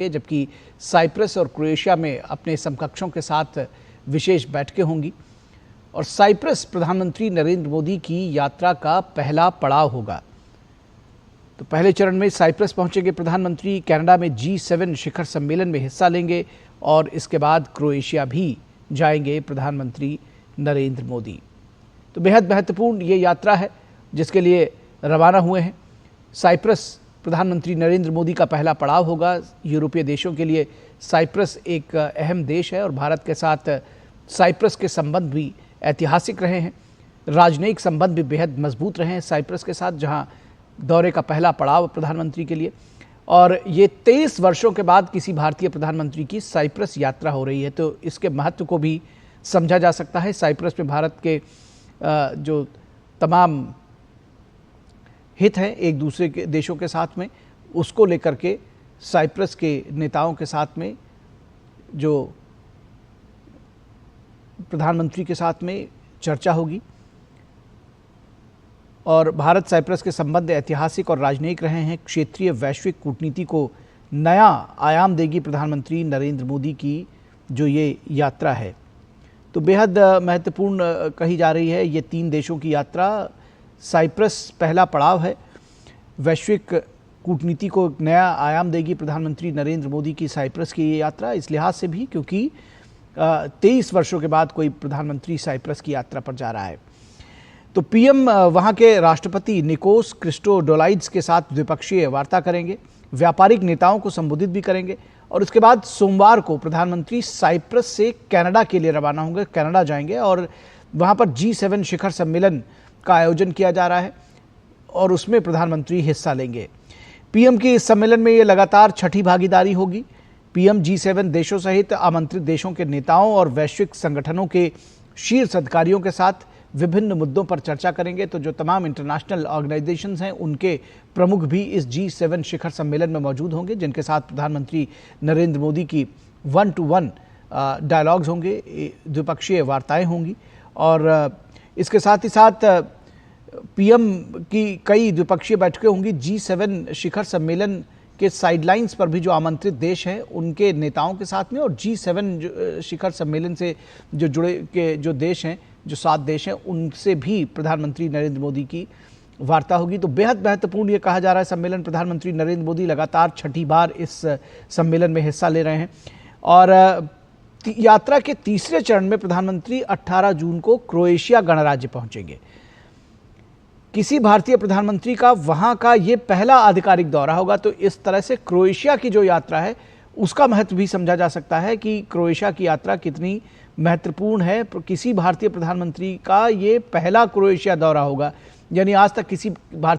जबकि साइप्रस और क्रोएशिया में अपने समकक्षों के साथ विशेष बैठकें होंगी। और साइप्रस प्रधानमंत्री नरेंद्र मोदी की यात्रा का पहला पड़ाव होगा। तो पहले चरण में साइप्रस पहुंचेंगे प्रधानमंत्री, कनाडा में G7 शिखर सम्मेलन में हिस्सा लेंगे और इसके बाद क्रोएशिया भी जाएंगे प्रधानमंत्री नरेंद्र मोदी। तो बेहद महत्वपूर्ण ये यात्रा है जिसके लिए रवाना हुए हैं। साइप्रस प्रधानमंत्री नरेंद्र मोदी का पहला पड़ाव होगा। यूरोपीय देशों के लिए साइप्रस एक अहम देश है और भारत के साथ साइप्रस के संबंध भी ऐतिहासिक रहे हैं। राजनयिक संबंध भी बेहद मजबूत रहे हैं साइप्रस के साथ, जहां दौरे का पहला पड़ाव प्रधानमंत्री के लिए। और ये 23 वर्षों के बाद किसी भारतीय प्रधानमंत्री की साइप्रस यात्रा हो रही है, तो इसके महत्व को भी समझा जा सकता है। साइप्रस में भारत के जो तमाम हित हैं एक दूसरे के देशों के साथ में, उसको लेकर के साइप्रस के नेताओं के साथ में, जो प्रधानमंत्री के साथ में चर्चा होगी। और भारत साइप्रस के संबंध ऐतिहासिक और राजनयिक रहे हैं। क्षेत्रीय वैश्विक कूटनीति को नया आयाम देगी प्रधानमंत्री नरेंद्र मोदी की जो ये यात्रा है। तो बेहद महत्वपूर्ण कही जा रही है ये 3 देशों की यात्रा। साइप्रस पहला पड़ाव है। वैश्विक कूटनीति को नया आयाम देगी प्रधानमंत्री नरेंद्र मोदी की साइप्रस की ये यात्रा, इस लिहाज से भी क्योंकि 23 वर्षों के बाद कोई प्रधानमंत्री साइप्रस की यात्रा पर जा रहा है। तो पीएम वहां के राष्ट्रपति निकोस क्रिस्टोडोलाइड्स के साथ द्विपक्षीय वार्ता करेंगे, व्यापारिक नेताओं को संबोधित भी करेंगे और उसके बाद सोमवार को प्रधानमंत्री साइप्रस से कनाडा के लिए रवाना होंगे, कनाडा जाएंगे और वहां पर G7 शिखर सम्मेलन का आयोजन किया जा रहा है और उसमें प्रधानमंत्री हिस्सा लेंगे। पीएम की इस सम्मेलन में ये लगातार 6ठी भागीदारी होगी। पीएम G7 देशों सहित आमंत्रित देशों के नेताओं और वैश्विक संगठनों के शीर्ष अधिकारियों के साथ विभिन्न मुद्दों पर चर्चा करेंगे। तो जो तमाम इंटरनेशनल ऑर्गेनाइजेशंस हैं उनके प्रमुख भी इस G7 शिखर सम्मेलन में मौजूद होंगे, जिनके साथ प्रधानमंत्री नरेंद्र मोदी की 1-to-1 डायलॉग्स होंगे, द्विपक्षीय वार्ताएं होंगी। और इसके साथ ही साथ पीएम की कई द्विपक्षीय बैठकें होंगी। G7 शिखर सम्मेलन के साइडलाइंस पर भी जो आमंत्रित देश हैं उनके नेताओं के साथ में, और G7 शिखर सम्मेलन से जो जुड़े के जो देश हैं, जो 7 देश हैं, उनसे भी प्रधानमंत्री नरेंद्र मोदी की वार्ता होगी। तो बेहद महत्वपूर्ण ये कहा जा रहा है सम्मेलन। प्रधानमंत्री नरेंद्र मोदी लगातार 6ठी बार इस सम्मेलन में हिस्सा ले रहे हैं। और यात्रा के तीसरे चरण में प्रधानमंत्री 18 जून को क्रोएशिया गणराज्य पहुंचेंगे। किसी भारतीय प्रधानमंत्री का वहां का ये पहला आधिकारिक दौरा होगा। तो इस तरह से क्रोएशिया की जो यात्रा है उसका महत्व भी समझा जा सकता है कि क्रोएशिया की यात्रा कितनी महत्वपूर्ण है। किसी भारतीय प्रधानमंत्री का ये पहला क्रोएशिया दौरा होगा, यानी आज तक किसी भारतीय